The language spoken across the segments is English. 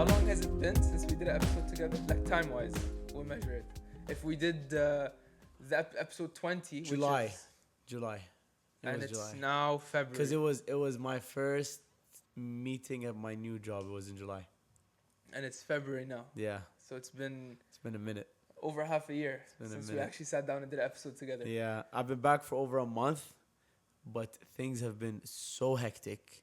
How long has it been since we did an episode together? Like time-wise, we'll measure it. If we did the episode 20, July. which is, July. and was it's July. now February. Because it was my first meeting at my new job. It was in July. And it's February now. Yeah. So it's been a minute. over half a year been a since we minute. actually sat down and did an episode together. Yeah. I've been back for over a month, but things have been so hectic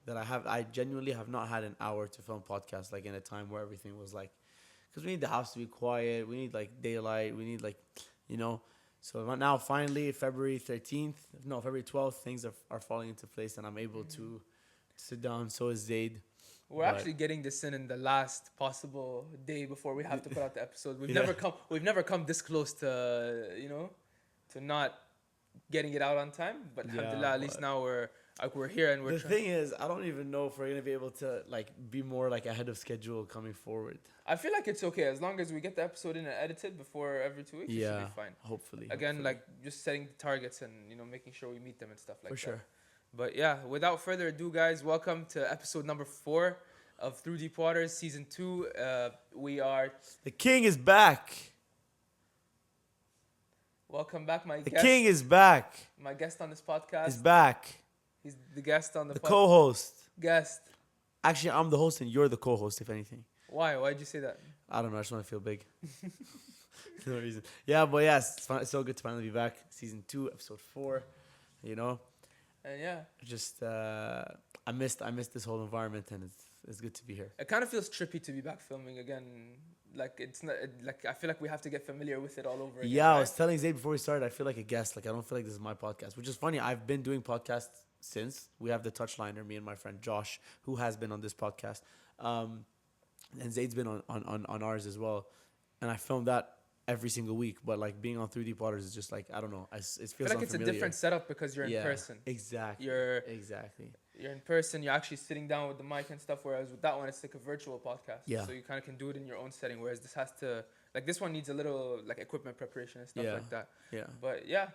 that I genuinely have not had an hour to film podcasts like in a time where everything was like, because we need the house to be quiet, we need like daylight, we need like, so now finally February 12th, things are falling into place and I'm able to sit down. So is Zaid. We're actually getting this in the last possible day before we have to put out the episode. We've never come this close to to not getting it out on time. But alhamdulillah, at least now we're here and we're. The thing is, I don't even know if we're gonna be able to like be more like ahead of schedule coming forward. I feel like it's okay as long as we get the episode in and edited before every 2 weeks. It should be fine. Hopefully. Again, like just setting the targets and making sure we meet them and stuff like that. For sure. But yeah, without further ado, guys, welcome to episode number 4 of Through Deep Waters, season 2. We are. The king is back. Welcome back, my guest. The king is back. My guest on this podcast. He's back. He's the guest on the co-host. Guest. Actually, I'm the host and you're the co-host, if anything. Why? Why'd you say that? I don't know. I just want to feel big. No reason. Yeah, but yes, it's so good to finally be back. Season 2, episode 4. And yeah. Just I missed this whole environment, and it's good to be here. It kind of feels trippy to be back filming again. Like it's not like I feel like we have to get familiar with it all over again. Yeah, right? I was telling Zayd before we started, I feel like a guest. Like I don't feel like this is my podcast, which is funny. I've been doing podcasts since. We have the Touchliner, me and my friend Josh, who has been on this podcast, and Zayd's been on ours as well. And I filmed that every single week, but like being on 3D Potters is just like I don't know. It feels I feel like it's a different setup because you're in person. Exactly. You're in person. You're actually sitting down with the mic and stuff. Whereas with that one, it's like a virtual podcast. Yeah. So you kind of can do it in your own setting. Whereas this has to this one needs a little like equipment preparation and stuff like that. Yeah. But yeah,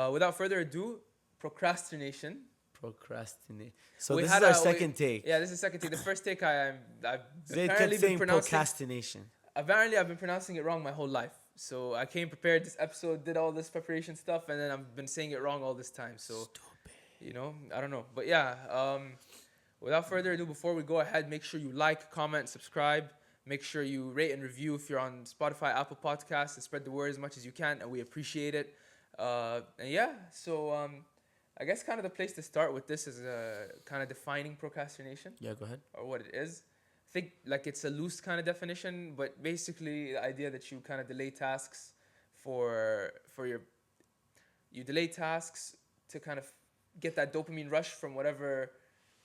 without further ado, procrastination. So this is our second take. Yeah, this is second take. The first take I've Zayd kept saying procrastination. Apparently, I've been pronouncing it wrong my whole life. So I came prepared this episode, did all this preparation stuff, and then I've been saying it wrong all this time. So, stupid. I don't know. But yeah, without further ado, before we go ahead, make sure you like, comment, subscribe. Make sure you rate and review if you're on Spotify, Apple Podcasts, and spread the word as much as you can, and we appreciate it. And yeah, so I guess kind of the place to start with this is kind of defining procrastination. Yeah, go ahead. Or what it is. I think like it's a loose kind of definition, but basically the idea that you kind of delay tasks you delay tasks to kind of get that dopamine rush from whatever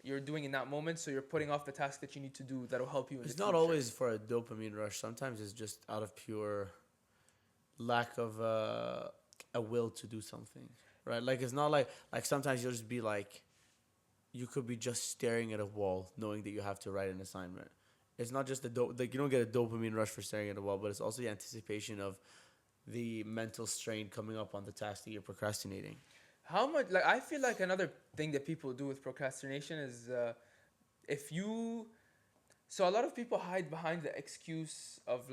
you're doing in that moment. So you're putting off the task that you need to do that'll help you in the future. It's not always for a dopamine rush. Sometimes it's just out of pure lack of a will to do something, right? Like it's not like sometimes you'll just be like, you could be just staring at a wall knowing that you have to write an assignment. It's not just you don't get a dopamine rush for staring at a wall, but it's also the anticipation of the mental strain coming up on the task that you're procrastinating. How much, I feel like another thing that people do with procrastination is so a lot of people hide behind the excuse of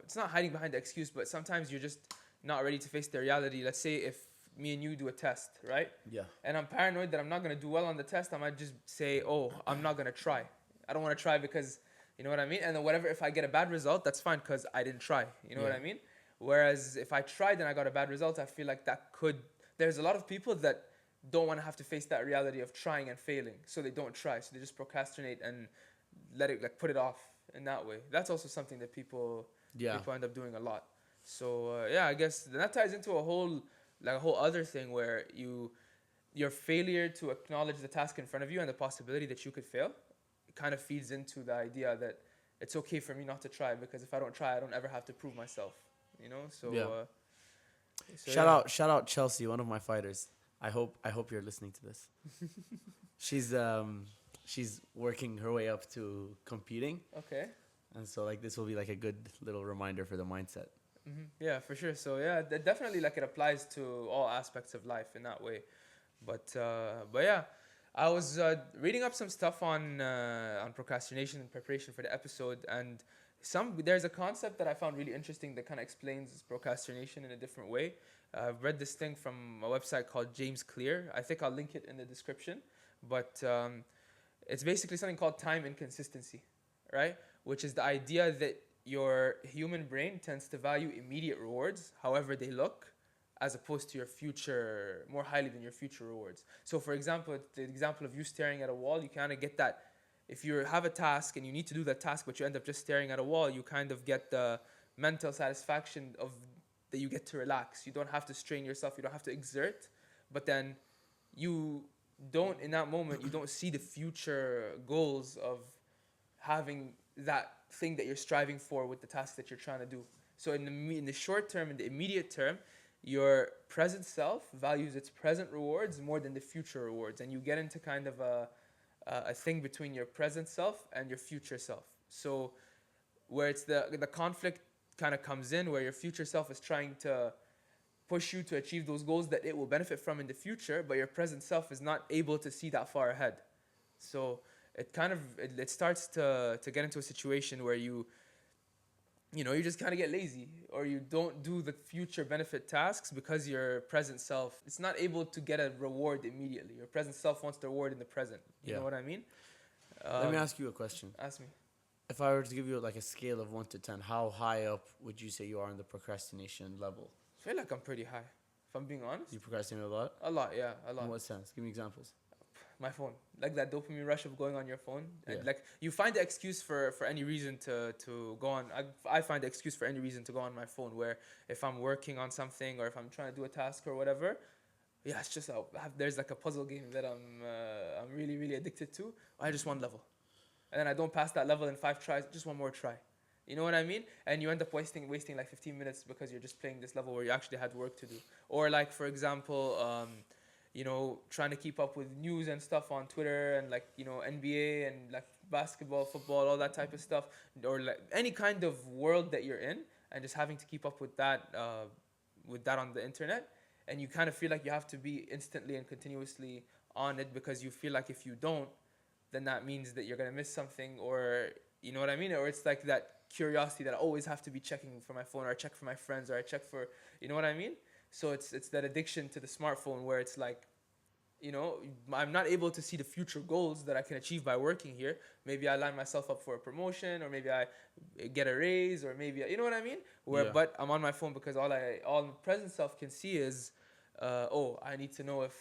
it's not hiding behind the excuse, but sometimes you're just not ready to face the reality. Let's say if me and you do a test, right? Yeah. And I'm paranoid that I'm not going to do well on the test. I might just say, I'm not going to try. I don't want to try because, you know what I mean? And then if I get a bad result, that's fine because I didn't try. You know what I mean? Whereas if I tried and I got a bad result, I feel like there's a lot of people that don't want to have to face that reality of trying and failing. So they don't try. So they just procrastinate and let it, put it off in that way. That's also something that people end up doing a lot. So, I guess that ties into a whole other thing where your failure to acknowledge the task in front of you and the possibility that you could fail, it kind of feeds into the idea that it's okay for me not to try because if I don't try, I don't ever have to prove myself, So shout out Chelsea, one of my fighters. I hope you're listening to this. She's working her way up to competing. Okay. And so this will be a good little reminder for the mindset. Mm-hmm. Yeah, for sure. So that definitely it applies to all aspects of life in that way. But yeah, I was reading up some stuff on procrastination in preparation for the episode, and there's a concept that I found really interesting that kind of explains procrastination in a different way. I've read this thing from a website called James Clear. I think I'll link it in the description, but it's basically something called time inconsistency, right? Which is the idea that your human brain tends to value immediate rewards, however they look, as opposed to your future, more highly than your future rewards. So, for example, the example of you staring at a wall, you kind of get that. If you have a task and you need to do that task, but you end up just staring at a wall, you kind of get the mental satisfaction of that you get to relax. You don't have to strain yourself, you don't have to exert, but then you don't, in that moment, you don't see the future goals of having that thing that you're striving for with the task that you're trying to do. So in the short term, in the immediate term, your present self values its present rewards more than the future rewards, and you get into kind of a thing between your present self and your future self. So where it's the conflict kind of comes in, where your future self is trying to push you to achieve those goals that it will benefit from in the future, but your present self is not able to see that far ahead. So it kind of it starts to get into a situation where you just kind of get lazy, or you don't do the future benefit tasks because your present self is not able to get a reward immediately. Your present self wants the reward in the present. You know what I mean? Let me ask you a question. Ask me. If I were to give you like a scale of 1 to 10, how high up would you say you are in the procrastination level? I feel like I'm pretty high, if I'm being honest. You procrastinate a lot? A lot, yeah, a lot. In what sense? Give me examples. My phone, like that dopamine rush of going on your phone, and Yeah. like you find the excuse for any reason to go on. I find the excuse for any reason to go on my phone, where if I'm working on something or if I'm trying to do a task or whatever, yeah, it's just there's like a puzzle game that I'm really really addicted to. I just one level, and then I don't pass that level in 5 tries. Just one more try. You know what I mean? And you end up wasting like 15 minutes because you're just playing this level where you actually had work to do. Or like, for example, trying to keep up with news and stuff on Twitter, and like, NBA and like basketball, football, all that type of stuff, or like any kind of world that you're in, and just having to keep up with that on the internet. And you kind of feel like you have to be instantly and continuously on it, because you feel like if you don't, then that means that you're going to miss something, or you know what I mean? Or it's like that curiosity that I always have to be checking for my phone, or I check for my friends, or I check for, you know what I mean? So it's that addiction to the smartphone, where it's like, I'm not able to see the future goals that I can achieve by working here. Maybe I line myself up for a promotion, or maybe I get a raise, or maybe, you know what I mean? But I'm on my phone because all the present self can see is, I need to know if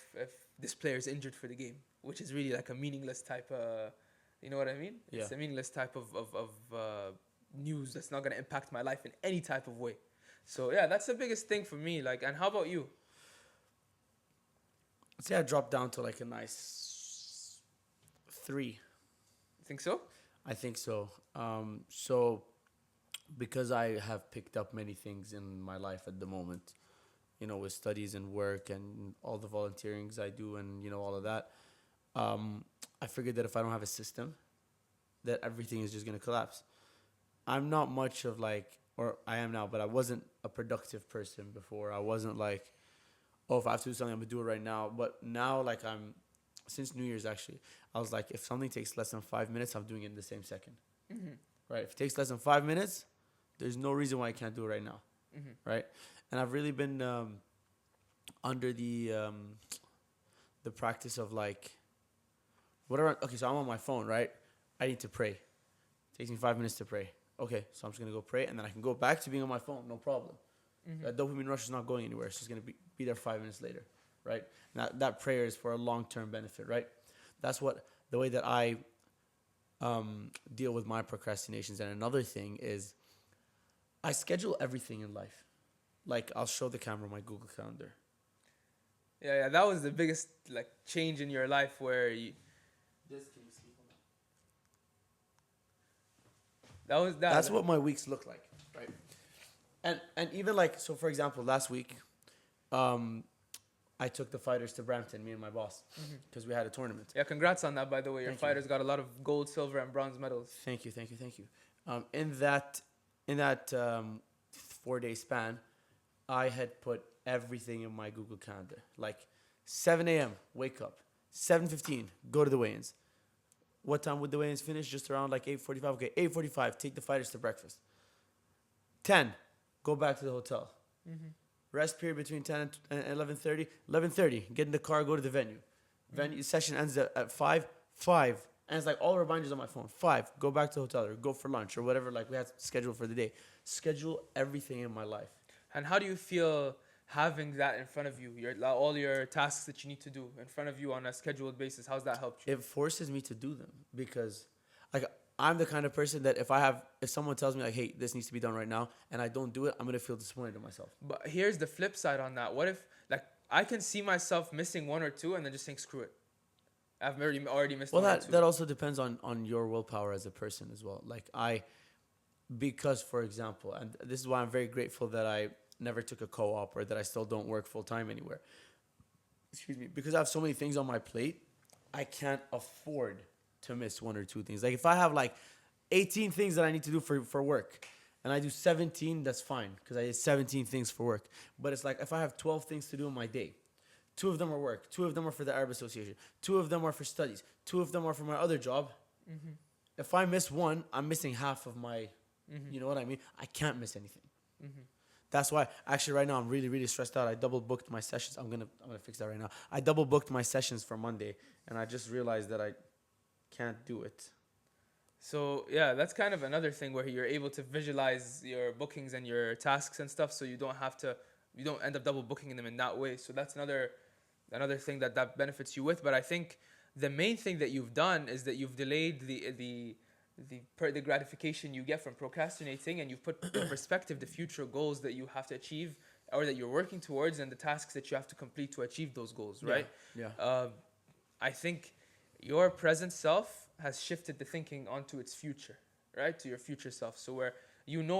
this player is injured for the game, which is really like a meaningless type of, you know what I mean? Yeah. It's a meaningless type of news that's not going to impact my life in any type of way. So yeah, that's the biggest thing for me. Like, and how about you? I'd say I dropped down to like a nice 3. Think so? I think so. So because I have picked up many things in my life at the moment, with studies and work and all the volunteerings I do, and all of that, I figured that if I don't have a system, that everything is just going to collapse. I'm not much of like, or I am now, but I wasn't a productive person before. I wasn't like, if I have to do something, I'm going to do it right now. But now, like, since New Year's actually, I was like, if something takes less than 5 minutes, I'm doing it in the same second. Mm-hmm. Right? If it takes less than 5 minutes, there's no reason why I can't do it right now. Mm-hmm. Right? And I've really been under the practice of like, whatever. Okay, so I'm on my phone, right? I need to pray. It takes me 5 minutes to pray. Okay, so I'm just going to go pray, and then I can go back to being on my phone, no problem. Mm-hmm. That dopamine rush is not going anywhere. It's just going to be there 5 minutes later, right? Now, that prayer is for a long-term benefit, right? That's the way that I deal with my procrastinations. And another thing is I schedule everything in life. Like, I'll show the camera my Google Calendar. Yeah, that was the biggest like change in your life, where you... That's what my weeks look like, right? And even like, so for example, last week, I took the fighters to Brampton, me and my boss, because we had a tournament. Yeah, congrats on that, by the way. Your fighters got a lot of gold, silver, and bronze medals. Thank you. In that 4-day span, I had put everything in my Google Calendar. Like 7 a.m., wake up. 7:15, go to the weigh-ins. What time would the weigh-ins finish? Just around like 8:45. Okay, 8:45, take the fighters to breakfast. 10, go back to the hotel. Rest period between 10 and 11:30. 11:30, get in the car, go to the venue. Venue session ends at 5. 5, and it's like all reminders on my phone. 5, go back to the hotel or go for lunch or whatever like we had scheduled for the day. Schedule everything in my life. And how do you feel having that in front of you? All your tasks that you need to do in front of you on a scheduled basis. How's that helped you? It forces me to do them because, like, I'm the kind of person that if someone tells me like, hey, this needs to be done right now, and I don't do it, I'm gonna feel disappointed in myself. But here's the flip side on that. What if, like, I can see myself missing one or two and then just think, screw it. I've already missed one or two. That also depends on your willpower as a person as well. Like because for example, and this is why I'm very grateful that I never took a co-op or that I still don't work full time anywhere. Excuse me, because I have so many things on my plate, I can't afford to miss one or two things. Like if I have like 18 things that I need to do for work and I do 17, that's fine because I did 17 things for work. But it's like if I have 12 things to do in my day, 2 of them are work, 2 of them are for the Arab Association, 2 of them are for studies, 2 of them are for my other job. If I miss one, I'm missing half of my, you know what I mean? I can't miss anything. That's why actually right now I'm really, really stressed out. I double booked my sessions. I'm gonna fix that right now. I double booked my sessions for Monday and I just realized that I can't do it. So yeah, that's kind of another thing where you're able to visualize your bookings and your tasks and stuff, so you don't end up double booking them in that way. So that's another thing that benefits you with. But I think the main thing that you've done is that you've delayed the gratification you get from procrastinating, and you've put in perspective the future goals that you have to achieve or that you're working towards and the tasks that you have to complete to achieve those goals, right? Yeah. I think your present self has shifted the thinking onto its future, right? To your future self. So where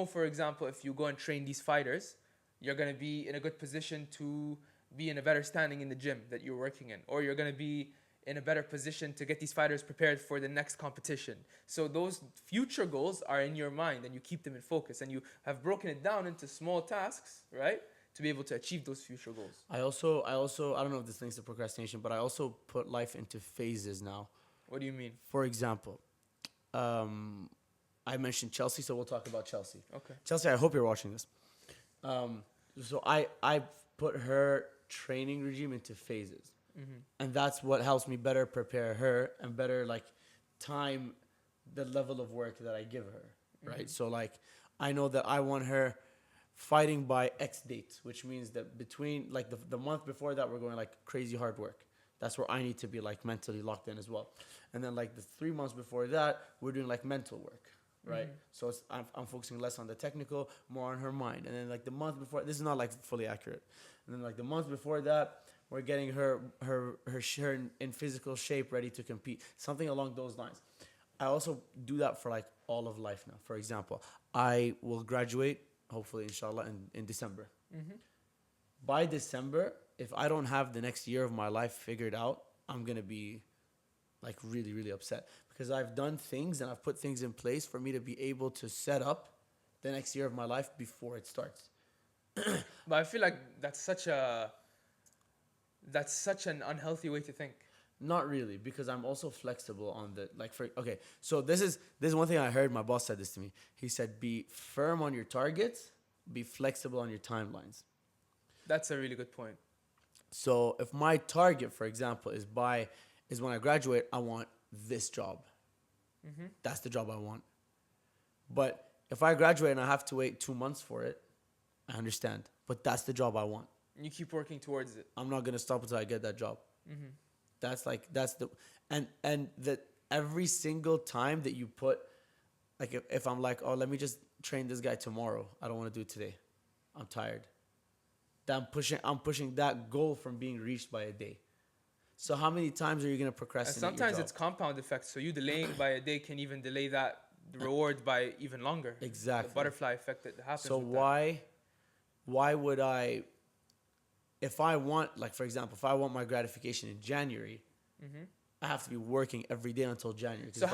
for example, if you go and train these fighters, you're going to be in a good position to be in a better standing in the gym that you're working in, or you're going to be in a better position to get these fighters prepared for the next competition. So those future goals are in your mind and you keep them in focus, and you have broken it down into small tasks, right? To be able to achieve those future goals. I also I don't know if this links to procrastination, but I also put life into phases now. What do you mean? For example, I mentioned Chelsea, so we'll talk about Chelsea. Okay. Chelsea, I hope you're watching this. So I put her training regime into phases. And that's what helps me better prepare her and better like time the level of work that I give her, right? So like I know that I want her fighting by X date, which means that between like the month before that we're going like crazy hard work. That's where I need to be like mentally locked in as well. And then like the 3 months before that we're doing like mental work, right? So I'm focusing less on the technical, more on her mind. And then like the month before, this is not like fully accurate. And then like the month before that, we're getting her in physical shape, ready to compete. Something along those lines. I also do that for like all of life now. For example, I will graduate, hopefully, inshallah, in December. By December, if I don't have the next year of my life figured out, I'm going to be like really, really upset. Because I've done things and I've put things in place for me to be able to set up the next year of my life before it starts. But I feel like that's such an unhealthy way to think. Not really, because I'm also flexible on the so this is one thing I heard. My boss said this to me. He said, be firm on your targets, be flexible on your timelines. That's a really good point. So if my target, for example, is when I graduate, I want this job. That's the job I want. But if I graduate and I have to wait 2 months for it, I understand. But that's the job I want. You keep working towards it. I'm not gonna stop until I get that job. That's every single time that you put, like if I'm like, oh, let me just train this guy tomorrow. I don't want to do it today. I'm tired. I'm pushing that goal from being reached by a day. So how many times are you gonna procrastinate? And sometimes it's compound effect. So you delaying by a day can even delay that reward by even longer. Exactly. The butterfly effect that happens. So why would I? If I want, like for example, if I want my gratification in January, I have to be working every day until January. So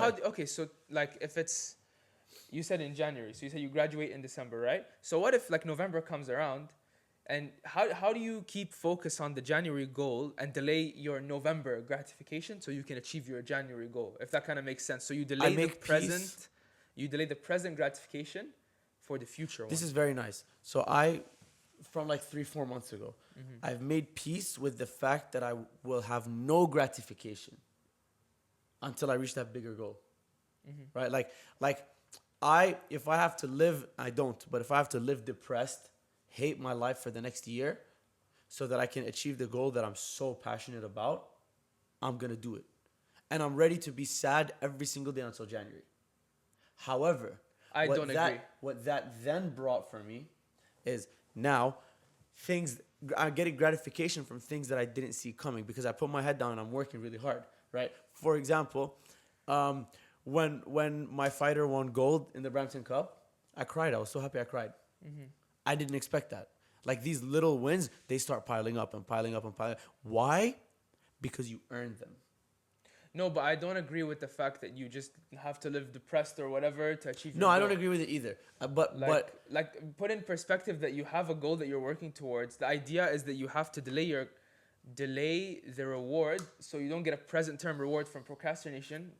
so like if it's, you said in January, so you said you graduate in December, right? So what if like November comes around And how do you keep focus on the January goal and delay your November gratification so you can achieve your January goal? If that kind of makes sense. So you delay the make present, peace. you delay the present gratification for the future This one. is very nice. So from like 3-4 months ago, I've made peace with the fact that I will have no gratification until I reach that bigger goal. Right? If I have to live, I don't, but if I have to live depressed, hate my life for the next year so that I can achieve the goal that I'm so passionate about, I'm going to do it. And I'm ready to be sad every single day until January. However, I don't agree. What that then brought for me is now I'm getting gratification from things that I didn't see coming because I put my head down and I'm working really hard, right? For example, when my fighter won gold in the Brampton Cup, I cried. I was so happy I cried. I didn't expect that. Like these little wins, they start piling up and piling up and piling up. Why? Because you earned them. No, but I don't agree with the fact that you just have to live depressed or whatever to achieve your No, goal. I don't agree with it either. Like put in perspective that you have a goal that you're working towards. The idea is that you have to delay the reward so you don't get a present term reward from procrastination,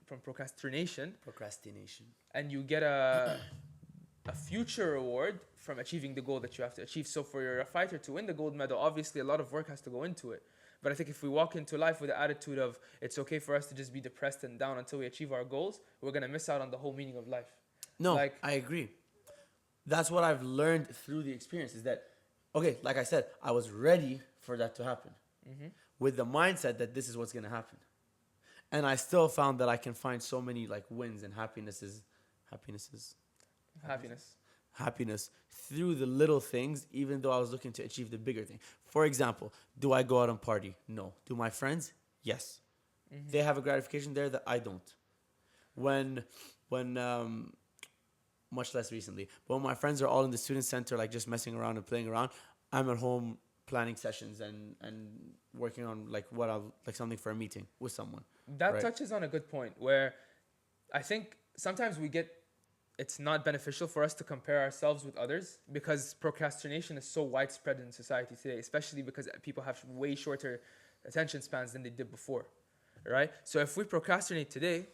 and you get a future reward from achieving the goal that you have to achieve. So for a fighter to win the gold medal, obviously a lot of work has to go into it. But I think if we walk into life with the attitude of it's okay for us to just be depressed and down until we achieve our goals, we're going to miss out on the whole meaning of life. No, I agree. That's what I've learned through the experience is that, okay, like I said, I was ready for that to happen with the mindset that this is what's going to happen. And I still found that I can find so many like wins and happiness through the little things, even though I was looking to achieve the bigger thing. For example, do I go out and party? No. Do my friends? Yes. They have a gratification there that I don't. When much less recently, but when my friends are all in the student center, like just messing around and playing around, I'm at home planning sessions and working on like something for a meeting with someone. That touches on a good point where I think sometimes it's not beneficial for us to compare ourselves with others because procrastination is so widespread in society today, especially because people have way shorter attention spans than they did before, right? So if we procrastinate today,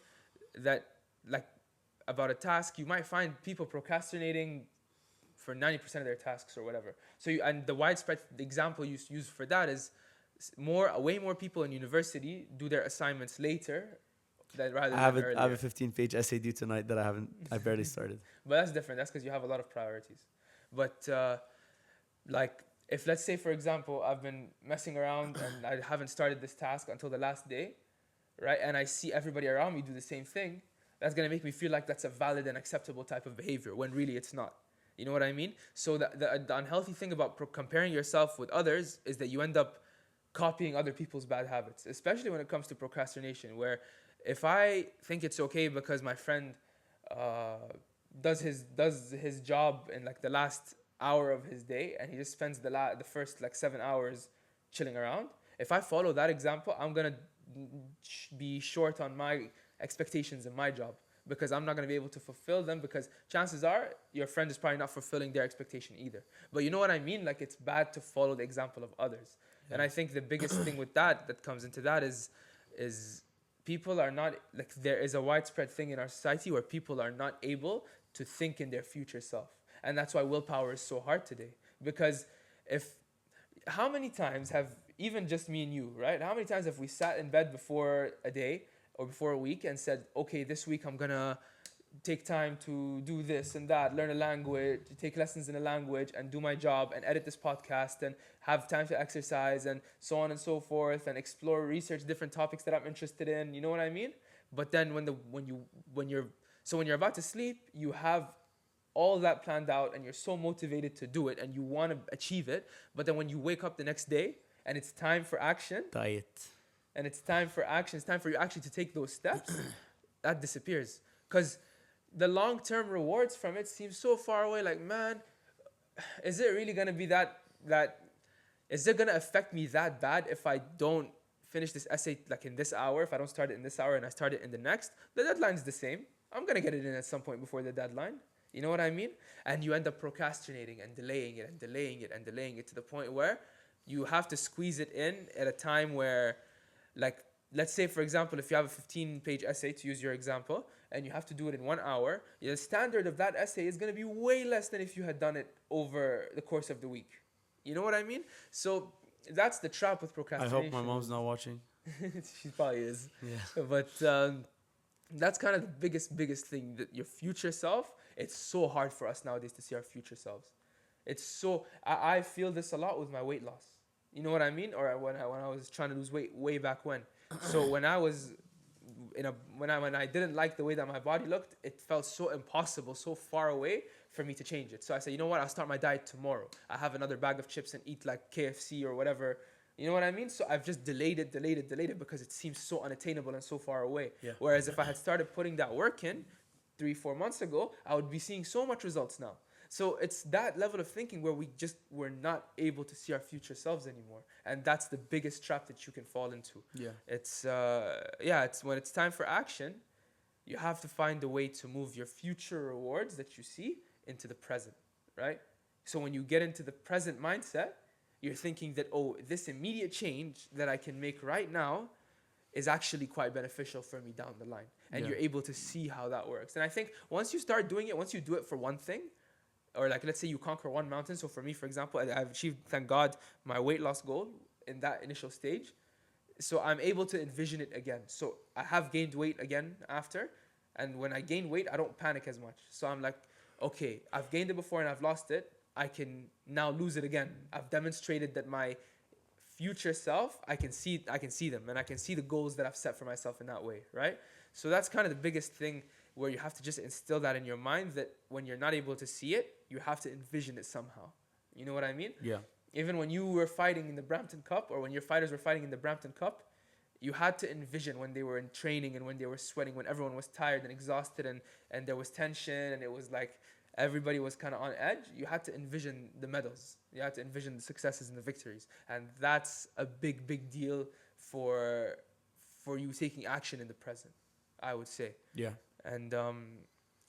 about a task, you might find people procrastinating for 90% of their tasks or whatever. And the widespread example you use for that is way more people in university do their assignments later rather than earlier. I have a 15-page essay due tonight that I barely started. But that's different. That's because you have a lot of priorities. But if let's say, for example, I've been messing around and I haven't started this task until the last day, right? And I see everybody around me do the same thing, that's going to make me feel like that's a valid and acceptable type of behavior when really it's not. You know what I mean? So the unhealthy thing about comparing yourself with others is that you end up copying other people's bad habits, especially when it comes to procrastination, where if I think it's okay because my friend does his job in like the last hour of his day and he just spends the first like 7 hours chilling around, if I follow that example, I'm going to be short on my expectations in my job because I'm not going to be able to fulfill them because chances are your friend is probably not fulfilling their expectation either. But you know what I mean? Like it's bad to follow the example of others. Yeah. And I think the biggest thing with that comes into that is people are not, like there is a widespread thing in our society where people are not able to think in their future self. And that's why willpower is so hard today. Because how many times have, even just me and you, right? How many times have we sat in bed before a day or before a week and said, okay, this week I'm gonna take time to do this and that, learn a language, take lessons in a language and do my job and edit this podcast and have time to exercise and so on and so forth and explore, research different topics that I'm interested in, you know what I mean? But then when you're about to sleep, you have all that planned out and you're so motivated to do it and you want to achieve it, but then when you wake up the next day and it's time for action, and it's time for you actually to take those steps, that disappears. Because the long-term rewards from it seem so far away. Like, man, is it really going to be is it going to affect me that bad if I don't finish this essay like in this hour, if I don't start it in this hour and I start it in the next? The deadline's the same. I'm going to get it in at some point before the deadline. You know what I mean? And you end up procrastinating and delaying it and delaying it and delaying it to the point where you have to squeeze it in at a time where, like, let's say, for example, if you have a 15-page essay, to use your example, and you have to do it in 1 hour, the standard of that essay is going to be way less than if you had done it over the course of the week. You know what I mean? So that's the trap with I procrastination. hope my mom's not watching. She probably is. Yeah. But that's kind of the biggest thing, that your future self, it's so hard for us nowadays to see our future selves. It's so, I feel this a lot with my weight loss. You know what I mean? Or when I was trying to lose weight way back when. So when I was when I didn't like the way that my body looked, it felt so impossible, so far away for me to change it. So I said, you know what? I'll start my diet tomorrow. I have another bag of chips and eat like KFC or whatever. You know what I mean? So I've just delayed it because it seems so unattainable and so far away. Yeah. Whereas if I had started putting that work in 3-4 months ago, I would be seeing so much results now. So it's that level of thinking where we're not able to see our future selves anymore. And that's the biggest trap that you can fall into. Yeah. It's it's when it's time for action, you have to find a way to move your future rewards that you see into the present, right? So when you get into the present mindset, you're thinking that, oh, this immediate change that I can make right now is actually quite beneficial for me down the line. And you're able to see how that works. And I think once you start doing it, once you do it for one thing, or like, let's say you conquer one mountain. So for me, for example, I've achieved, thank God, my weight loss goal in that initial stage. So I'm able to envision it again. So I have gained weight again after. And when I gain weight, I don't panic as much. So I'm like, okay, I've gained it before and I've lost it. I can now lose it again. I've demonstrated that my future self, I can see them, and I can see the goals that I've set for myself in that way, right? So that's kind of the biggest thing, where you have to just instill that in your mind, that when you're not able to see it, you have to envision it somehow. You know what I mean? Yeah. Even when you were fighting in the Brampton Cup, or when your fighters were fighting in the Brampton Cup, you had to envision when they were in training and when they were sweating, when everyone was tired and exhausted and there was tension and it was like everybody was kind of on edge. You had to envision the medals. You had to envision the successes and the victories. And that's a big deal for you taking action in the present, I would say. Yeah. And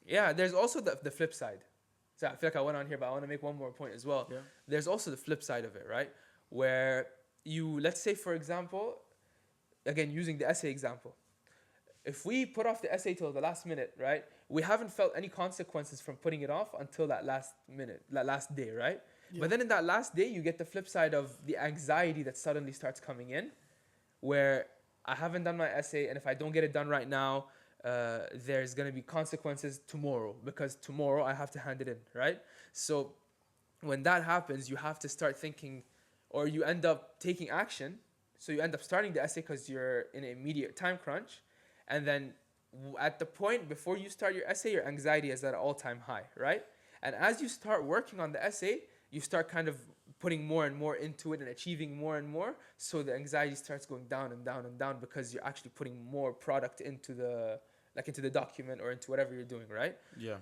there's also the flip side. So I feel like I went on here, but I want to make one more point as well. Yeah. There's also the flip side of it, right? Where let's say, for example, again, using the essay example, if we put off the essay till the last minute, right, we haven't felt any consequences from putting it off until that last minute, that last day, right? Yeah. But then in that last day, you get the flip side of the anxiety that suddenly starts coming in, where I haven't done my essay, and if I don't get it done right now, there's going to be consequences tomorrow, because tomorrow I have to hand it in, right? So when that happens, you have to start thinking, or you end up taking action. So you end up starting the essay because you're in an immediate time crunch. And then at the point before you start your essay, your anxiety is at an all-time high, right? And as you start working on the essay, you start kind of putting more and more into it and achieving more and more. So the anxiety starts going down and down and down, because you're actually putting more product into the document or into whatever you're doing, right? Yeah.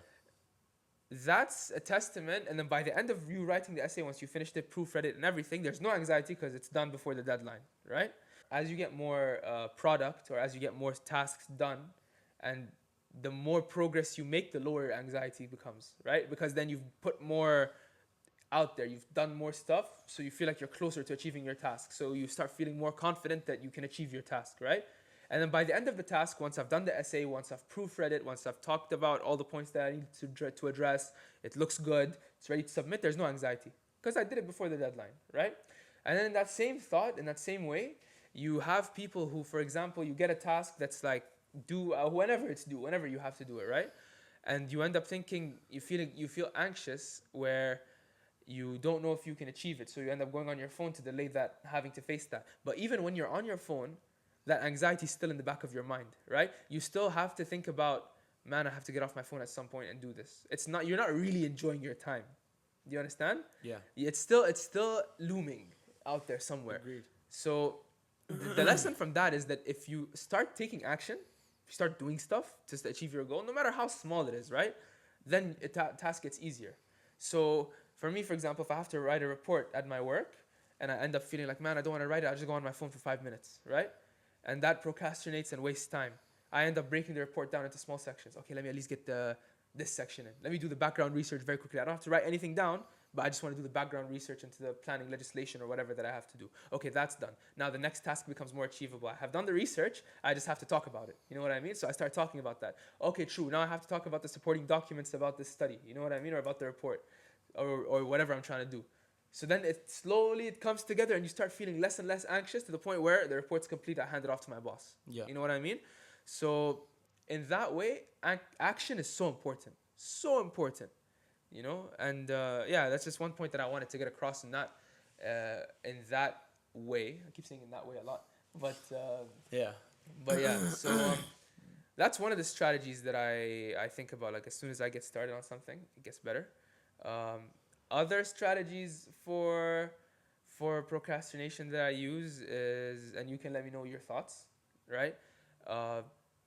That's a testament. And then by the end of you writing the essay, once you finished it, proofread it and everything, there's no anxiety because it's done before the deadline, right? As you get more product, or as you get more tasks done, and the more progress you make, the lower your anxiety becomes, right? Because then you've put more out there, you've done more stuff, so you feel like you're closer to achieving your task. So you start feeling more confident that you can achieve your task, right? And then by the end of the task, once I've done the essay, once I've proofread it, once I've talked about all the points that I need to address, it looks good, it's ready to submit, there's no anxiety, because I did it before the deadline, right? And then in that same thought, in that same way, you have people who, for example, you get a task that's like, whenever you have to do it, right? And you end up thinking, you feel anxious, where you don't know if you can achieve it. So you end up going on your phone to delay that, having to face that. But even when you're on your phone, that anxiety is still in the back of your mind, right? You still have to think about, man, I have to get off my phone at some point and do this. You're not really enjoying your time. Do you understand? Yeah. It's still looming out there somewhere. Agreed. So the lesson from that is that if you start taking action, if you start doing stuff to achieve your goal, no matter how small it is, right? Then a task gets easier. So for me, for example, if I have to write a report at my work and I end up feeling like, man, I don't want to write it, I just go on my phone for 5 minutes, right? And that procrastinates and wastes time. I end up breaking the report down into small sections. Okay, let me at least get the this section in. Let me do the background research very quickly. I don't have to write anything down, but I just want to do the background research into the planning legislation or whatever that I have to do. Okay, that's done. Now the next task becomes more achievable. I have done the research, I just have to talk about it. You know what I mean? So I start talking about that. Okay, true. Now I have to talk about the supporting documents about this study. You know what I mean? Or about the report or whatever I'm trying to do. So then it comes together and you start feeling less and less anxious to the point where the report's complete, I hand it off to my boss. Yeah. You know what I mean? So in that way, action is so important. So important. You know? And yeah, that's just one point that I wanted to get across in that way. I keep saying in that way a lot. But Yeah. so that's one of the strategies that I think about. Like as soon as I get started on something, it gets better. Other strategies for procrastination that I use is, and you can let me know your thoughts, right?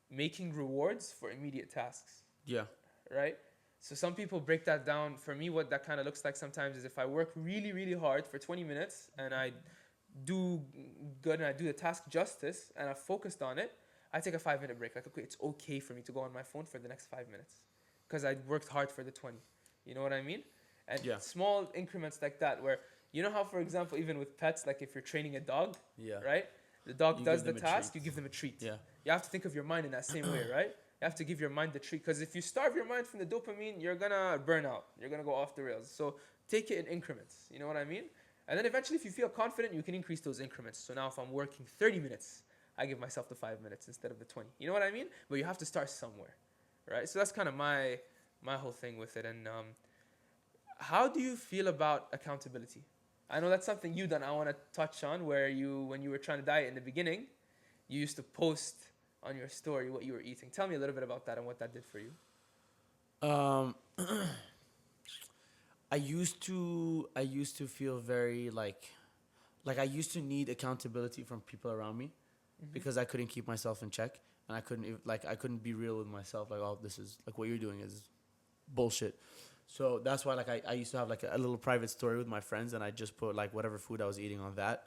Making rewards for immediate tasks. Yeah. Right? So some people break that down. For me, what that kind of looks like sometimes is if I work really, really hard for 20 minutes and I do good and I do the task justice and I've focused on it, I take a 5-minute break. Like, okay, it's okay for me to go on my phone for the next 5 minutes because I worked hard for the 20. You know what I mean? And small increments like that where, you know how, for example, even with pets, like if you're training a dog, right? The dog does the task, you give them a treat. Yeah. You have to think of your mind in that same way, right? You have to give your mind the treat. Because if you starve your mind from the dopamine, you're going to burn out. You're going to go off the rails. So take it in increments. You know what I mean? And then eventually, if you feel confident, you can increase those increments. So now if I'm working 30 minutes, I give myself the 5 minutes instead of the 20. You know what I mean? But you have to start somewhere, right? So that's kind of my whole thing with it. And how do you feel about accountability? I know that's something you done. I want to touch on where when you were trying to diet in the beginning, you used to post on your story what you were eating. Tell me a little bit about that and what that did for you. I used to feel very like I used to need accountability from people around me because I couldn't keep myself in check and I couldn't be real with myself. Like, oh, this is like what you're doing is bullshit. So that's why I used to have like a little private story with my friends and I just put like whatever food I was eating on that.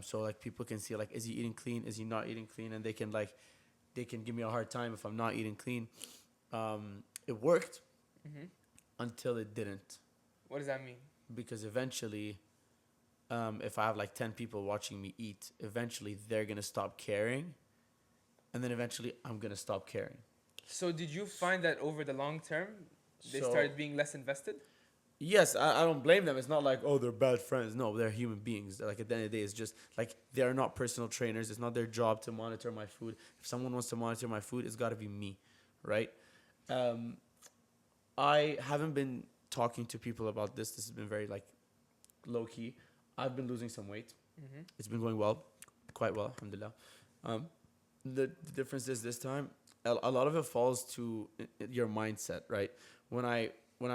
So like people can see like, is he eating clean? Is he not eating clean? And they can give me a hard time if I'm not eating clean. It worked until it didn't. What does that mean? Because eventually, if I have like 10 people watching me eat, eventually they're going to stop caring. And then eventually I'm going to stop caring. So did you find that over the long term, they started being less invested? Yes, I don't blame them. It's not like, oh, they're bad friends. No, they're human beings. Like at the end of the day, it's just like they are not personal trainers. It's not their job to monitor my food. If someone wants to monitor my food, it's got to be me, right? I haven't been talking to people about this. This has been very like low key. I've been losing some weight. It's been going well, quite well, alhamdulillah. The difference is this time, a lot of it falls to your mindset, right? When I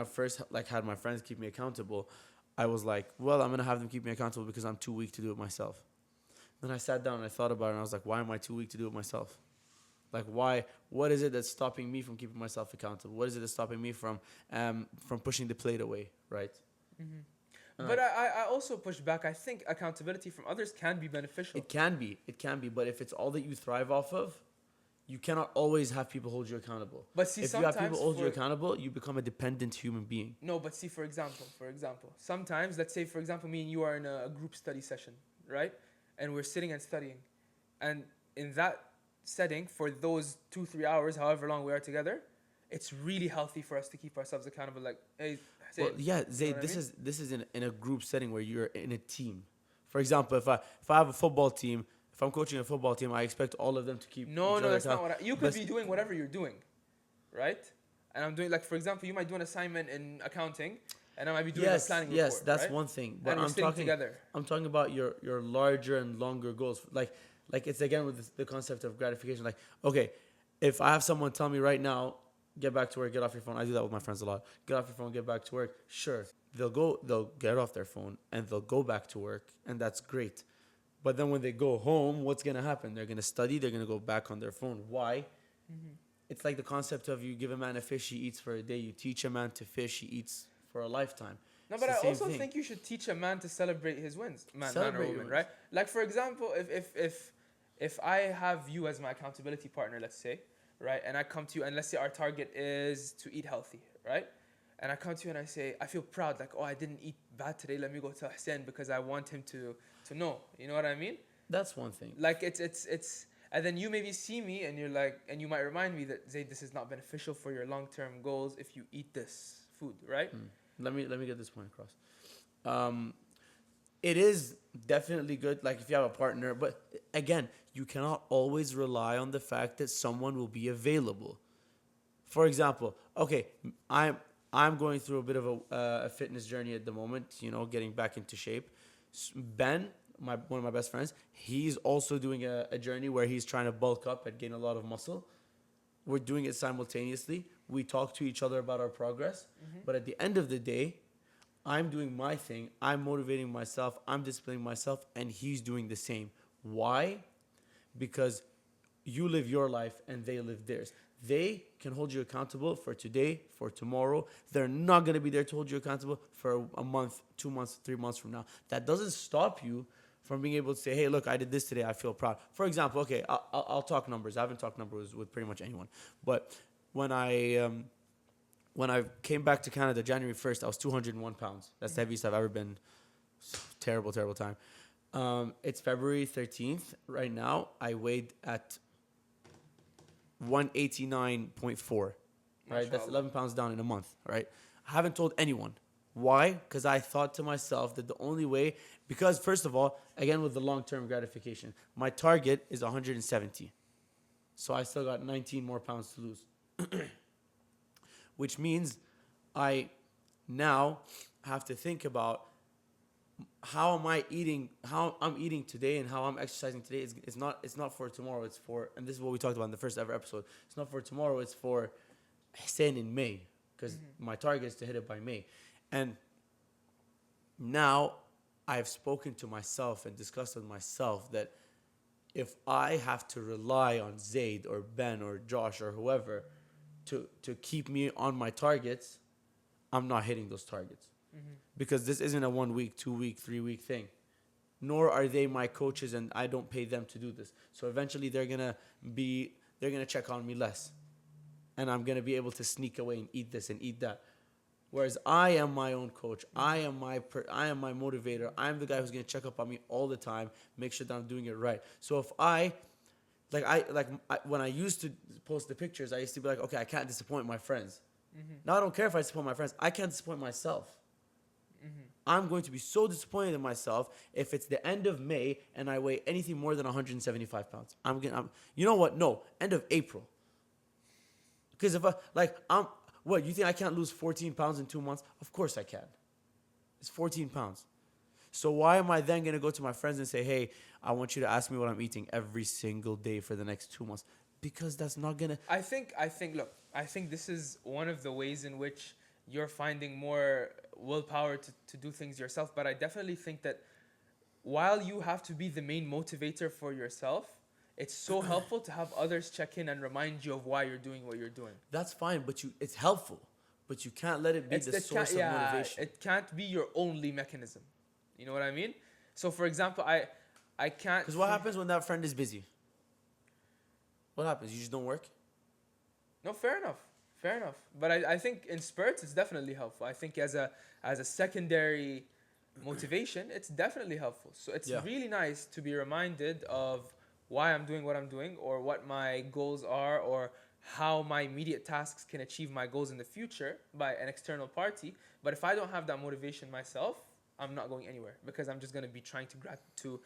first like had my friends keep me accountable, I was like, well, I'm gonna have them keep me accountable because I'm too weak to do it myself. Then I sat down and I thought about it and I was like, why am I too weak to do it myself? Like, why? What is it that's stopping me from keeping myself accountable? What is it that's stopping me from pushing the plate away, right? But I also push back. I think accountability from others can be beneficial. It can be. But if it's all that you thrive off of, you cannot always have people hold you accountable. But see, if you have people hold you accountable, you become a dependent human being. No, but see, for example, sometimes, let's say, for example, me and you are in a group study session, right? And we're sitting and studying. And in that setting, for those 2-3 hours, however long we are together, it's really healthy for us to keep ourselves accountable. Like, hey, Zayd. Well, yeah, Zayd, this is in a group setting where you're in a team. For example, if I have a football team, if I'm coaching a football team, I expect all of them to keep. No, that's not what you could be doing whatever you're doing, right? And I'm doing, like, for example, you might do an assignment in accounting, and I might be doing a planning report. Yes, that's right? one thing. But and we're sitting together. I'm talking about your larger and longer goals. Like it's again with the concept of gratification. Like, okay, if I have someone tell me right now, get back to work, get off your phone. I do that with my friends a lot. Get off your phone, get back to work. Sure, they'll get off their phone and they'll go back to work, and that's great. But then when they go home, what's going to happen? They're going to study. They're going to go back on their phone. Why? It's like the concept of you give a man a fish, he eats for a day. You teach a man to fish, he eats for a lifetime. No, but I also think you should teach a man to celebrate his wins, man or woman, right? Like, for example, if I have you as my accountability partner, let's say, right? And I come to you, and let's say our target is to eat healthy, right? And I come to you and I say, I feel proud, like, oh, I didn't eat bad today. Let me go to Hussein because I want him to know. You know what I mean? That's one thing. Like and then you maybe see me and you're like, and you might remind me that Zayd, this is not beneficial for your long-term goals if you eat this food, right? Let me get this point across. It is definitely good, like if you have a partner, but again, you cannot always rely on the fact that someone will be available. For example, okay, I'm going through a bit of a fitness journey at the moment, you know, getting back into shape. Ben, one of my best friends, he's also doing a journey where he's trying to bulk up and gain a lot of muscle. We're doing it simultaneously. We talk to each other about our progress, but at the end of the day, I'm doing my thing. I'm motivating myself. I'm disciplining myself, and he's doing the same. Why? Because you live your life and they live theirs. They can hold you accountable for today, for tomorrow. They're not going to be there to hold you accountable for a month, 2 months, 3 months from now. That doesn't stop you from being able to say, hey, look, I did this today. I feel proud. For example, okay, I'll talk numbers. I haven't talked numbers with pretty much anyone. But when I came back to Canada January 1st, I was 201 pounds. That's the heaviest I've ever been. Terrible, terrible time. It's February 13th. Right now, I weighed at 189.4. Right? That's 11 pounds down in a month. Right? I haven't told anyone. Why? Because I thought to myself that the only way, because first of all, again with the long-term gratification, my target is 170. So I still got 19 more pounds to lose. Which means I now have to think about how I'm eating today and how I'm exercising today. It's not for tomorrow. It's for, and this is what we talked about in the first ever episode. It's not for tomorrow. It's for Hussein in May, because my target is to hit it by May. And now I've spoken to myself and discussed with myself that if I have to rely on Zayd or Ben or Josh or whoever to keep me on my targets, I'm not hitting those targets. Because this isn't a 1 week, 2 week, 3 week thing. Nor are they my coaches, and I don't pay them to do this. So eventually they're gonna check on me less. And I'm gonna be able to sneak away and eat this and eat that. Whereas I am my own coach. I am my motivator. I'm the guy who's gonna check up on me all the time, make sure that I'm doing it right. So if when I used to post the pictures, I used to be like, okay, I can't disappoint my friends. Now I don't care if I disappoint my friends. I can't disappoint myself. I'm going to be so disappointed in myself if it's the end of May and I weigh anything more than 175 pounds. You know what? No, end of April. Because if what, you think I can't lose 14 pounds in 2 months? Of course I can. It's 14 pounds. So why am I then going to go to my friends and say, hey, I want you to ask me what I'm eating every single day for the next 2 months? Because that's not going to... I think this is one of the ways in which you're finding more willpower to do things yourself. But I definitely think that while you have to be the main motivator for yourself, it's so helpful to have others check in and remind you of why you're doing what you're doing. That's fine, but it's helpful. But you can't let it be the source of motivation. It can't be your only mechanism. You know what I mean? So, for example, I can't... Because what happens when that friend is busy? What happens? You just don't work? No, fair enough. But I think in spurts, it's definitely helpful. I think as a secondary motivation, it's definitely helpful. So it's really nice to be reminded of why I'm doing what I'm doing, or what my goals are, or how my immediate tasks can achieve my goals in the future by an external party. But if I don't have that motivation myself, I'm not going anywhere, because I'm just going to be trying to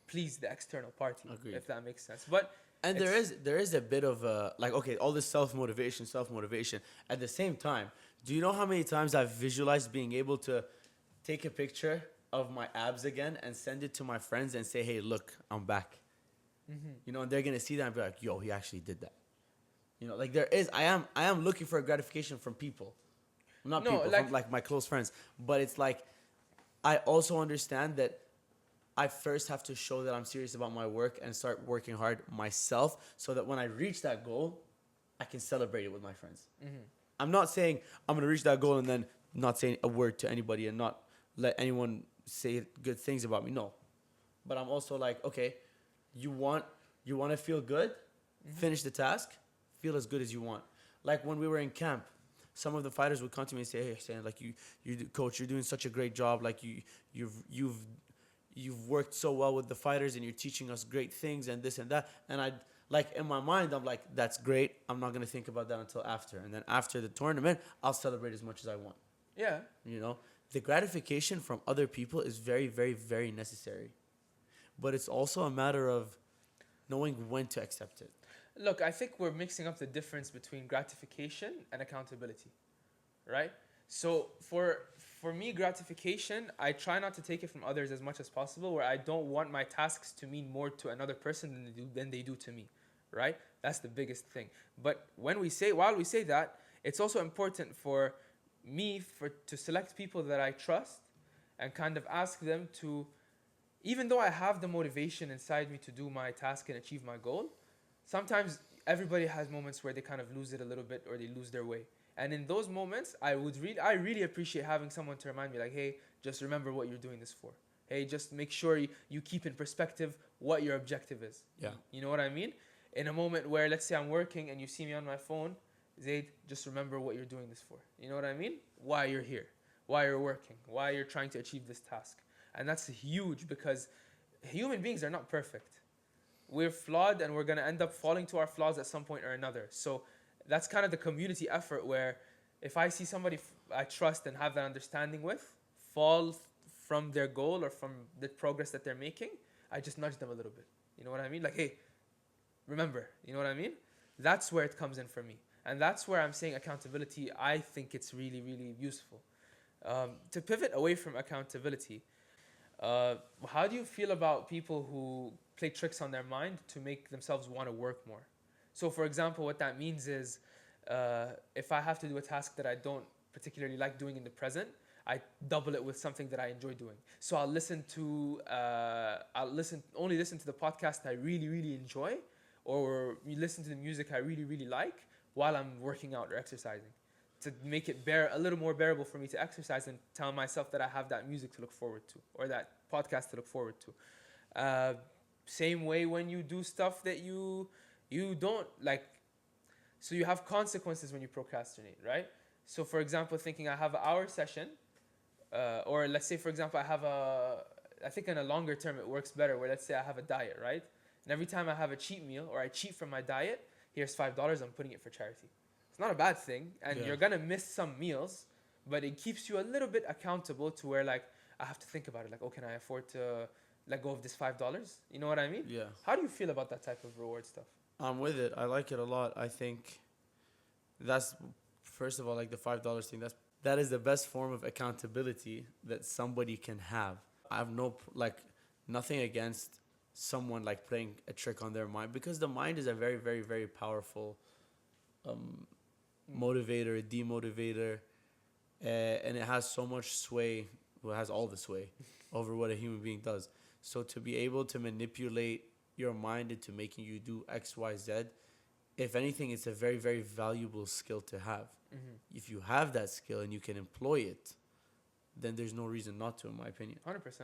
please the external party. Agreed. If that makes sense. But and there is a bit of all this self-motivation. At the same time, do you know how many times I've visualized being able to take a picture of my abs again and send it to my friends and say, hey, look, I'm back. You know, and they're going to see that and be like, yo, he actually did that. You know, like I am looking for a gratification from people. Not people, from like my close friends. But it's like, I also understand that I first have to show that I'm serious about my work and start working hard myself, so that when I reach that goal, I can celebrate it with my friends. I'm not saying I'm going to reach that goal and then not say a word to anybody and not let anyone say good things about me. No. But I'm also like, okay, you want to feel good? Finish the task, feel as good as you want. Like when we were in camp, some of the fighters would come to me and say, "Hey, Hussein, like coach, you're doing such a great job. Like you've worked so well with the fighters, and you're teaching us great things and this and that." And I like in my mind, I'm like, "That's great. I'm not gonna think about that until after." And then after the tournament, I'll celebrate as much as I want. Yeah. You know, the gratification from other people is very, very, very necessary, but it's also a matter of knowing when to accept it. Look, I think we're mixing up the difference between gratification and accountability, right? So for me, gratification, I try not to take it from others as much as possible, where I don't want my tasks to mean more to another person than they do to me, right? That's the biggest thing. But while we say that, it's also important for me to select people that I trust and kind of ask them to, even though I have the motivation inside me to do my task and achieve my goal, sometimes everybody has moments where they kind of lose it a little bit or they lose their way. And in those moments, I really appreciate having someone to remind me, like, hey, just remember what you're doing this for. Hey, just make sure you keep in perspective what your objective is. Yeah. You know what I mean? In a moment where, let's say I'm working and you see me on my phone, Zaid, just remember what you're doing this for. You know what I mean? Why you're here, why you're working, why you're trying to achieve this task. And that's huge because human beings are not perfect. We're flawed and we're going to end up falling to our flaws at some point or another. So that's kind of the community effort where if I see somebody I trust and have that understanding with fall from their goal or from the progress that they're making, I just nudge them a little bit. You know what I mean? Like, hey, remember, you know what I mean? That's where it comes in for me. And that's where I'm saying accountability, I think it's really, really useful. To pivot away from accountability, how do you feel about people who play tricks on their mind to make themselves want to work more? So, for example, what that means is if I have to do a task that I don't particularly like doing in the present, I double it with something that I enjoy doing. So I'll only listen to the podcast I really, really enjoy, or listen to the music I really, really like while I'm working out or exercising, to make it a little more bearable for me to exercise and tell myself that I have that music to look forward to or that podcast to look forward to. Same way when you do stuff that you don't like. So you have consequences when you procrastinate, right? So for example, thinking I have an hour session, or let's say, for example, I think in a longer term it works better where let's say I have a diet, right? And every time I have a cheat meal or I cheat from my diet, here's $5, I'm putting it for charity. It's not a bad thing, and you're gonna miss some meals, but it keeps you a little bit accountable to where like I have to think about it, like, oh, can I afford to let go of this $5? You know what I mean? Yeah. How do you feel about that type of reward stuff? I'm with it. I like it a lot. I think that's, first of all, like the $5 thing. That is the best form of accountability that somebody can have. I have nothing against someone like playing a trick on their mind, because the mind is a very, very, very powerful motivator, demotivator, and it has so much sway. Well, it has all the sway over what a human being does. So to be able to manipulate your mind into making you do X, Y, Z, if anything, it's a very, very valuable skill to have. Mm-hmm. If you have that skill and you can employ it, then there's no reason not to, in my opinion. 100%.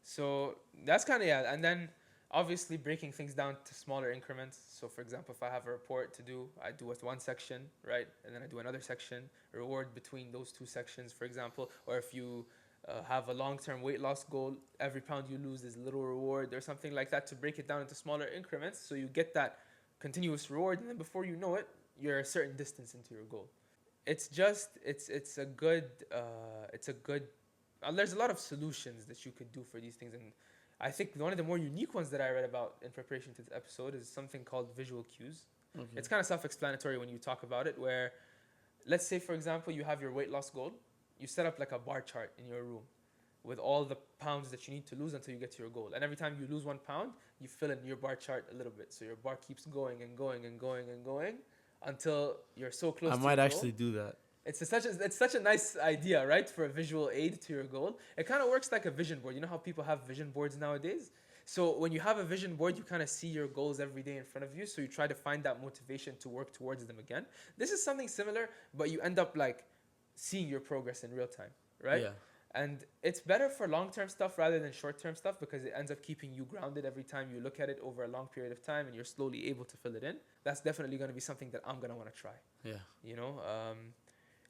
So that's kind of, yeah. And then obviously breaking things down to smaller increments. So for example, if I have a report to do, I do one section, right? And then I do another section, reward between those two sections, for example. Or if you have a long-term weight loss goal, every pound you lose is a little reward or something like that, to break it down into smaller increments so you get that continuous reward, and then before you know it, you're a certain distance into your goal. It's a good there's a lot of solutions that you could do for these things, and I think one of the more unique ones that I read about in preparation to this episode is something called visual cues. Okay. It's kind of self-explanatory when you talk about it, where let's say, for example, you have your weight loss goal. You set up like a bar chart in your room with all the pounds that you need to lose until you get to your goal. And every time you lose 1 pound, you fill in your bar chart a little bit. So your bar keeps going and going and going and going until you're so close to your goal. I might actually do that. It's such a nice idea, right? For a visual aid to your goal. It kind of works like a vision board. You know how people have vision boards nowadays? So when you have a vision board, you kind of see your goals every day in front of you. So you try to find that motivation to work towards them again. This is something similar, but you end up like seeing your progress in real time, right? Yeah. And it's better for long-term stuff rather than short-term stuff because it ends up keeping you grounded every time you look at it over a long period of time and you're slowly able to fill it in. That's definitely going to be something that I'm going to want to try. Yeah. You know,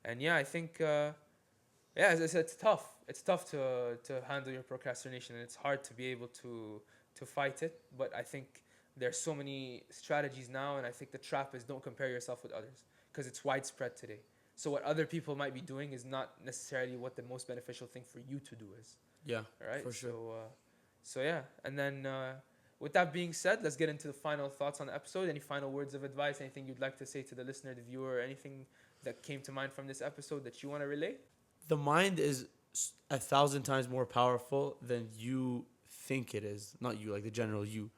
and yeah, I think yeah, as I said, it's tough to handle your procrastination, and it's hard to be able to fight it. But I think there's so many strategies now, and I think the trap is don't compare yourself with others because it's widespread today. So what other people might be doing is not necessarily what the most beneficial thing for you to do is. Yeah. Right. For sure. So yeah, and then with that being said, let's get into the final thoughts on the episode. Any final words of advice? Anything you'd like to say to the listener, the viewer, anything that came to mind from this episode that you want to relay? The mind is 1,000 times more powerful than you think it is. Not you, like the general you.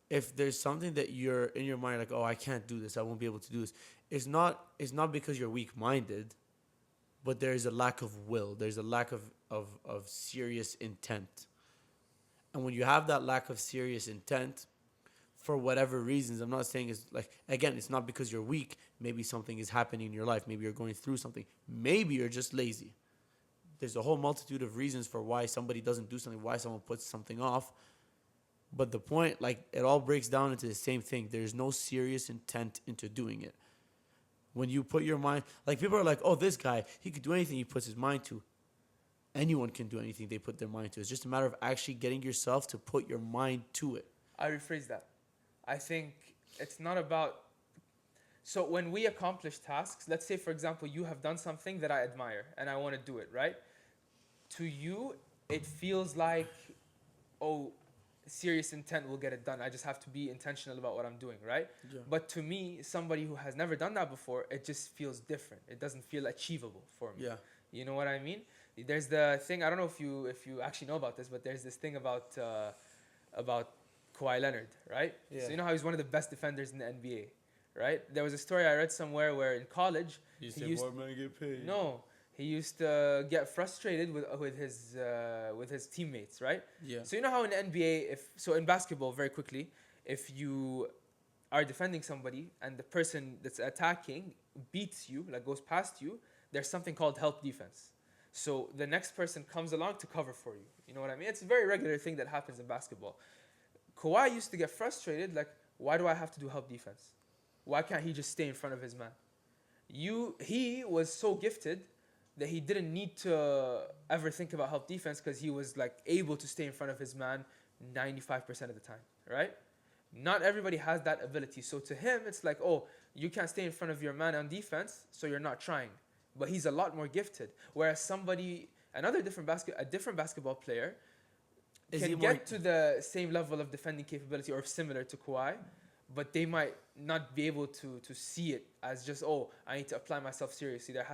If there's something that you're in your mind like, oh, I can't do this, I won't be able to do this, it's not because you're weak-minded, but there's a lack of will. There's a lack of serious intent. And when you have that lack of serious intent, for whatever reasons, I'm not saying it's like, again, it's not because you're weak. Maybe something is happening in your life. Maybe you're going through something. Maybe you're just lazy. There's a whole multitude of reasons for why somebody doesn't do something, why someone puts something off. But the point, like, it all breaks down into the same thing. There's no serious intent into doing it. When you put your mind, like, people are like, oh, this guy, he could do anything he puts his mind to. Anyone can do anything they put their mind to. It's just a matter of actually getting yourself to put your mind to it. I rephrase that. I think it's not about... So when we accomplish tasks, let's say, for example, you have done something that I admire and I want to do it, right? To you, it feels like, oh, serious intent will get it done. I just have to be intentional about what I'm doing, right? Yeah. But to me, somebody who has never done that before, it just feels different. It doesn't feel achievable for me. Yeah. You know what I mean? There's the thing, I don't know if you actually know about this, but there's this thing about Kawhi Leonard, right? Yeah. So you know how he's one of the best defenders in the NBA, right? There was a story I read somewhere where in college He used more money get paid. no, he used to get frustrated with his teammates, right? Yeah. So you know how in the NBA, in basketball, very quickly, if you are defending somebody and the person that's attacking beats you, like goes past you, there's something called help defense. So the next person comes along to cover for you. You know what I mean? It's a very regular thing that happens in basketball. Kawhi used to get frustrated, like, why do I have to do help defense? Why can't he just stay in front of his man? He was so gifted that he didn't need to ever think about help defense because he was like able to stay in front of his man 95% of the time, right? Not everybody has that ability. So to him, it's like, oh, you can't stay in front of your man on defense, so you're not trying. But he's a lot more gifted. Whereas a different basketball player can get to the same level of defending capability or similar to Kawhi, but they might not be able to see it as just, oh, I need to apply myself seriously. There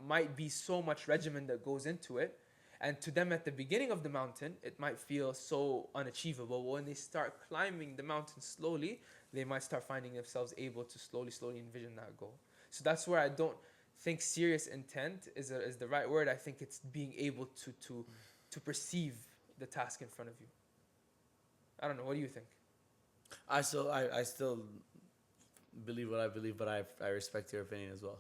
might be so much regimen that goes into it. And to them at the beginning of the mountain, it might feel so unachievable. When they start climbing the mountain slowly, they might start finding themselves able to slowly envision that goal. So that's where I don't think serious intent is the right word. I think it's being able to perceive the task in front of you. I don't know. What do you think? I still believe what I believe, but I respect your opinion as well.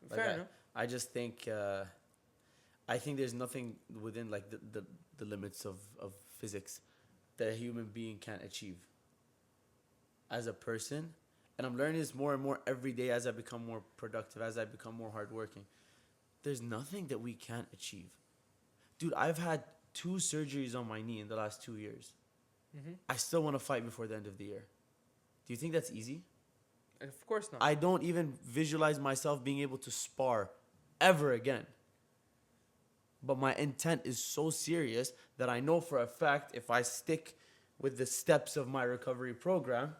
Fair enough. I just think I think there's nothing within like the limits of physics that a human being can't achieve as a person. And I'm learning this more and more every day as I become more productive, as I become more hardworking. There's nothing that we can't achieve. Dude, I've had 2 surgeries on my knee in the last 2 years. Mm-hmm. I still want to fight before the end of the year. Do you think that's easy? Of course not. I don't even visualize myself being able to spar ever again. But my intent is so serious that I know for a fact if I stick with the steps of my recovery program,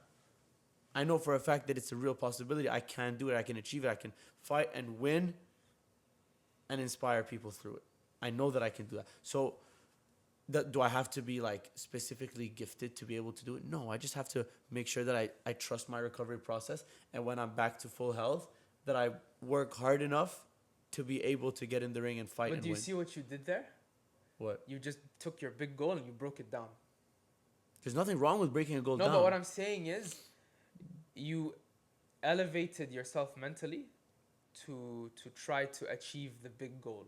I know for a fact that it's a real possibility. I can do it. I can achieve it. I can fight and win and inspire people through it. I know that I can do that. So do I have to be like specifically gifted to be able to do it? No, I just have to make sure that I trust my recovery process. And when I'm back to full health, that I work hard enough to be able to get in the ring and fight and win. But do you see what you did there? What? You just took your big goal and you broke it down. There's nothing wrong with breaking a goal down. No, but what I'm saying is you elevated yourself mentally to try to achieve the big goal.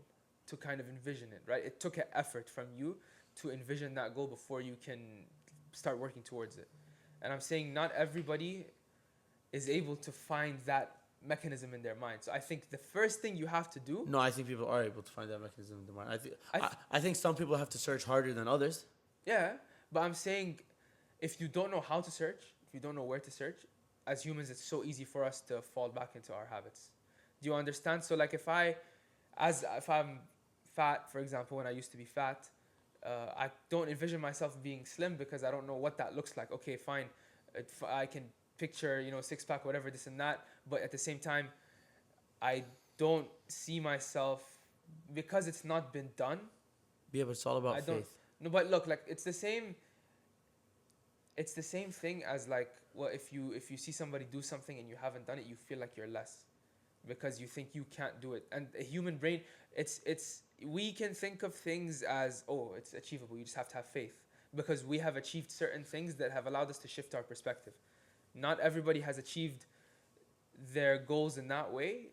to kind of envision it, right? It took an effort from you to envision that goal before you can start working towards it. And I'm saying not everybody is able to find that mechanism in their mind. So I think the first thing you have to do. No, I think people are able to find that mechanism in their mind. I think some people have to search harder than others. Yeah, but I'm saying if you don't know how to search, if you don't know where to search, as humans, it's so easy for us to fall back into our habits. Do you understand? So like if I'm fat, for example, when I used to be fat, I don't envision myself being slim because I don't know what that looks like. Okay, fine. I can picture, six pack, whatever, this and that. But at the same time, I don't see myself, because it's not been done. Yeah, but it's all about faith. No, but look, like it's the same thing as like, well, if you see somebody do something and you haven't done it, you feel like you're less because you think you can't do it. And a human brain, we can think of things as, oh, it's achievable. You just have to have faith because we have achieved certain things that have allowed us to shift our perspective. Not everybody has achieved their goals in that way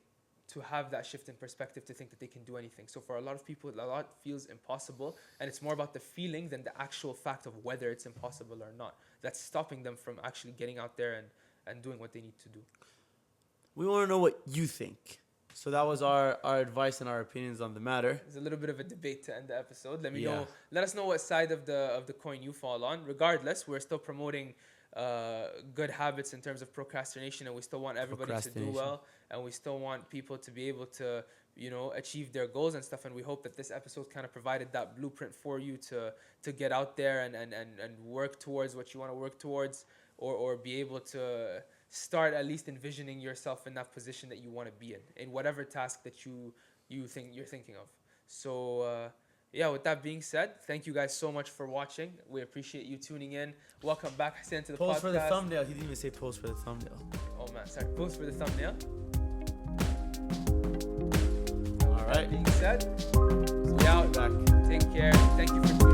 to have that shift in perspective to think that they can do anything. So for a lot of people, a lot feels impossible, and it's more about the feeling than the actual fact of whether it's impossible or not. That's stopping them from actually getting out there and doing what they need to do. We want to know what you think. So that was our advice and our opinions on the matter. There's a little bit of a debate to end the episode. Let us know what side of the coin you fall on. Regardless, we're still promoting good habits in terms of procrastination, and we still want everybody to do well, and we still want people to be able to achieve their goals and stuff. And we hope that this episode kind of provided that blueprint for you to get out there and work towards what you want to work towards, or be able to start at least envisioning yourself in that position that you want to be in whatever task that you think you're thinking of. So with that being said, thank you guys so much for watching. We appreciate you tuning in. Welcome back, Hassan, to the podcast. Post for the thumbnail. He didn't even say post for the thumbnail. Oh man, sorry. Post for the thumbnail. All right. That being said, we out. Back. Take care. Thank you for